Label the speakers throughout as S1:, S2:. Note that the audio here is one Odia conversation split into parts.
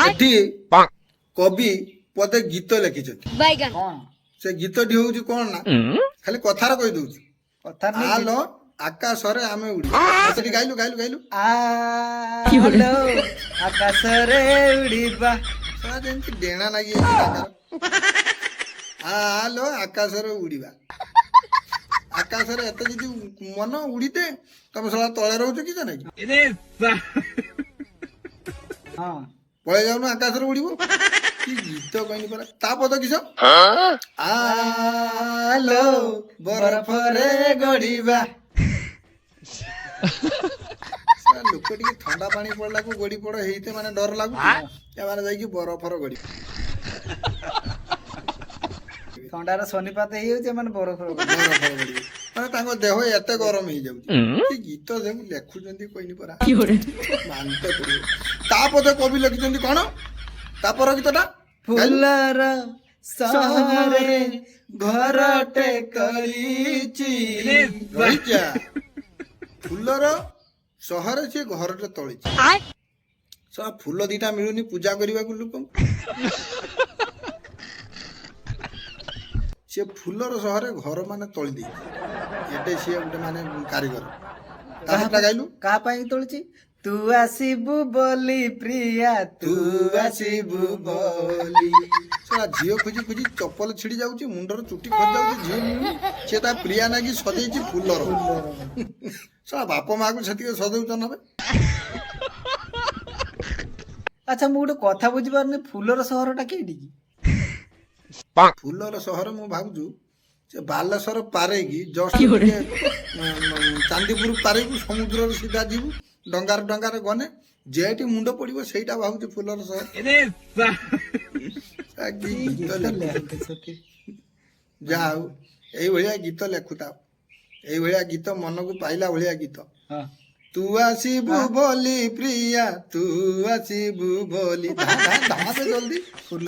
S1: ଏଠି କବି ପଦେ ଗୀତ ଲେଖିଛନ୍ତି।
S2: କଣ
S1: ସେ ଗୀତଟି ହଉଛି କଣ ନା ଖାଲି କଥାର କହିଦଉଛି।
S2: କଥା ନେଇ
S1: ଆଲୋ ଆକାଶରେ ଆମେ ଉଡ଼ିବା। ସେଠି ଗାଇଲୁ ଗାଇଲୁ ଗାଇଲୁ
S2: ଆଲୋ ଆକାଶରେ ଉଡ଼ିବା।
S1: ଶଳା ଯେମିତି ଡେଣା ନାଗିଯାଇଛି ତାଙ୍କର। ଆଲୋ ଆକାଶରେ ଉଡ଼ିବା। ଆକାଶରେ ଏତେ ଯଦି ମନ ଉଡ଼ିତେ ତମେ ଶଳା ତଳେ ରହୁଛ କି ଜାନାଇ
S2: ହଁ
S1: ପଳେଇ ଯାଉନ ଆକାଶରେ ଉଡ଼ିବ। କି ଗୀତ କହିନି ପରା ତା ପଦ କିସ ଆଲୋ ବରଫରେ ଗଡ଼ିବା। ଲୋକ ଟିକେ ଥଣ୍ଡା ପାଣି ପଡିଲାକୁ ଗଡ଼ି ପଡ଼ ହେଇତେ ମାନେ ଡର ଲାଗୁଛି। ଏମାନେ ଯାଇକି ବରଫର ଗଡ଼ି
S2: ଥଣ୍ଡାର ଶନିପାତ ହେଇଯାଉଛି ଏମାନେ ବରଫ
S1: ବରଫର ଗଡ଼ିବେ ମାନେ ତାଙ୍କ ଦେହ ଏତେ ଗରମ ହେଇଯାଉଛି। କି ଗୀତ ସବୁ ଲେଖୁଛନ୍ତି କହିନି ପରା ମାନିତେ ପଡ଼ିବ। ତା ପଦେ କବି ଲେଖିଛନ୍ତି କଣ ତାପର ଗୀତଟା
S2: ଫୁଲର ସହରେ ଘରଟେ କରିଛି।
S1: ରହିଯା ଫୁଲର ସହରେ ସିଏ ଘରଟେ ତଳିଛି। ଶଳା ଫୁଲ ଦିଟା ମିଳୁନି ପୂଜା କରିବାକୁ ଲୋକଙ୍କୁ। ସିଏ ଫୁଲର ସହରେ ଘର ମାନେ ତଳି ଦେଇଛି। ଏଟେ ସିଏ ଗୋଟେ ମାନେ କାରିଗର। ତାପରଟା ଗାଇଲୁ
S2: କାହା ପାଇଁ ତୋଳିଛି ତୁ ଆସିବୁ ବୋଲି ପ୍ରିୟା ତୁ ଆସିବୁ ବୋଲି।
S1: ଶଳା ଝିଅ ଖୋଜି ଖୋଜି ଚପଲ ଛିଡି ଯାଉଛି ମୁଣ୍ଡର ଚୁଟି ଖସି ଯାଉଛି ଝିଅ ମିଳୁନି। ସିଏ ତା ପ୍ରିୟା ନାଗି ସଜେଇଛି ଫୁଲର। ଶଳା ବାପ ମାଆକୁ ସେତିକି ସଜଉଛ ନବେ।
S2: ଆଚ୍ଛା ମୁଁ ଗୋଟେ କଥା ବୁଝିପାରୁନି ଫୁଲର ସହରଟା କେଇଠି କି?
S1: ଫୁଲର ସହର ମୁଁ ଭାବୁଛୁ ସେ ବାଲେଶ୍ୱର ପାରେଇକି ଜଷ୍ଟ ଟିକେ ଚାନ୍ଦିପୁର ପାରେଇକୁ ସମୁଦ୍ରରେ ସିଧା ଯିବୁ ଡଙ୍ଗାରେ ଗନେ ଯେଠି ମୁଣ୍ଡ ପଡିବ ସେଇଟା ଭାବୁଛି ଫୁଲର ସହର। କି ଗୀତ ଲେଖୁଛି। ଯାହା ହଉ ଏଇଭଳିଆ ଗୀତ ଲେଖୁଥାଉ। ଏଇଭଳିଆ ଗୀତ ମନକୁ ପାଇଲା ଭଳିଆ ଗୀତ। ତୁ ଆସିବୁ ବୋଲି ପ୍ରିୟା ତୁ ଆସିବୁ ବୋଲି ଧାଁ ଜଲ୍ଦି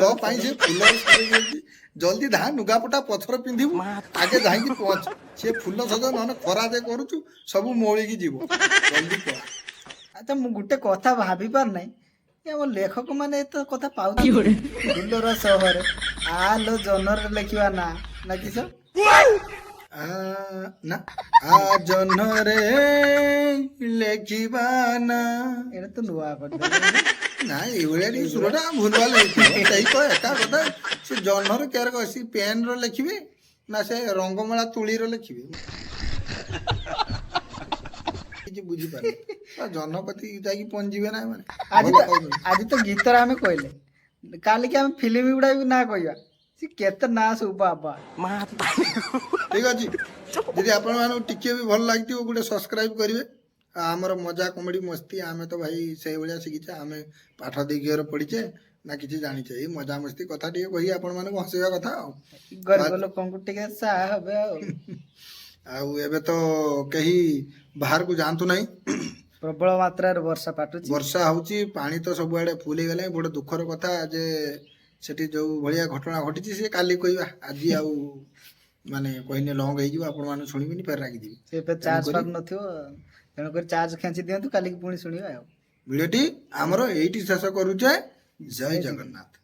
S1: ତୋ ପାଇଁ ସେ ଫୁଲର ସଜେଇଛି। ଜଲ୍ଦି ଧା ଲୁଗାପଟା ପଥର ପିନ୍ଧିବୁ ଆଗେ ଯାଇକି ପହଞ୍ଚ। ସେ ଫୁଲ ସଜ ନହେଲେ ଖରା ଯେ କରୁଛୁ ସବୁ ମଉଳିକି ଯିବ। ଜଲ୍ଦି ପଳା।
S2: ଆଚ୍ଛା ମୁଁ ଗୋଟେ କଥା ଭାବି ପାରୁନାହିଁ ଆମ ଲେଖକ ମାନେ ଏତ କଥା ପାଉଛନ୍ତି ଫୁଲର ସହରେ ଆଲୋ ଜହ୍ନରେ ଲେଖିବା ନା କିସ
S1: ନା ଜହ୍ନରେ ଲେଖିବା ନା
S2: ଏଇଟା ତ ନୂଆ କରିଦେଲେ।
S1: ନା ଏଇଭଳିଆ ଟିକେ ସୁରଟା ଭୁଲଭାଲ ହେଇଥିବ। ସେଇ ତ ଏକା କଥା। ସେ ଜହ୍ନର କେୟାର ସେ ପେନ୍ର ଲେଖିବେ ନା ସେ ରଙ୍ଗମଳା ତୁଳିର ଲେଖିବେ କିଛି ବୁଝିପାରୁନି। ଜହ୍ନପତି ଯାଇକି ପହଞ୍ଚିବେ ନା ମାନେ
S2: ଆଜି ତ ଗୀତରେ ଆମେ କହିଲେ କାଲିକି ଆମେ ଫିଲ୍ମ ଗୁଡା ବି ନା କହିବା ସେ କେତେ ନା ସବୁ ବାବା।
S1: ଠିକ ଅଛି ଯଦି ଆପଣମାନଙ୍କୁ ଟିକେ ବି ଭଲ ଲାଗିଥିବ ଗୋଟେ ସବସ୍କ୍ରାଇବ କରିବେ। ଆମର ମଜା କମେଡି ମସ୍ତି ଆମେ ତ ଭାଇ ସେଇଭଳିଆ ଶିଖିଛେ। ଆମେ ପାଠ ଦିଗରେ ପଢିଛେ ନା କିଛି ଜାଣିଛେ। ଏଇ ମଜା ମସ୍ତି କଥା ଟିକେ କହି ଆପଣ ମାନଙ୍କୁ ହସେଇବା କଥା ଆଉ
S2: ଗରିବ ଲୋକଙ୍କୁ ଟିକେ ସାହା ହେବେ
S1: ଆଉ ଏବେ ତ କେହି ବାହାରକୁ ଯାଆନ୍ତୁ ନାହିଁ।
S2: ପ୍ରବଳ ମାତ୍ରାରେ ବର୍ଷା ପାଟୁଛି।
S1: ବର୍ଷା ହଉଛି ପାଣି ତ ସବୁଆଡେ ଫୁଲ ହେଇଗଲାଣି। ବଡ ଦୁଃଖର କଥା ଯେ ସେଠି ଯୋଉ ଭଳିଆ ଘଟଣା ଘଟିଛି ସେ କାଲି କହିବା ଆଜି ଆଉ ମାନେ କହିଲେ ଲଙ୍ଗ ହେଇଯିବ ଆପଣ ମାନେ ଶୁଣିବେନି ଫେର ରାଗିଯିବେ।
S2: ସେ ଏବେ ଚାର୍ଜ ପାରୁ ନଥିବ ତେଣୁକରି ଚାର୍ଜ ଖେଞ୍ଚି ଦିଅନ୍ତୁ କାଲିକି ପୁଣି ଶୁଣିବା ଆଉ।
S1: ଭିଡ଼ିଓଟି ଆମର ଏଇଠି ଶେଷ କରୁଛେ। ଜୟ ଜଗନ୍ନାଥ।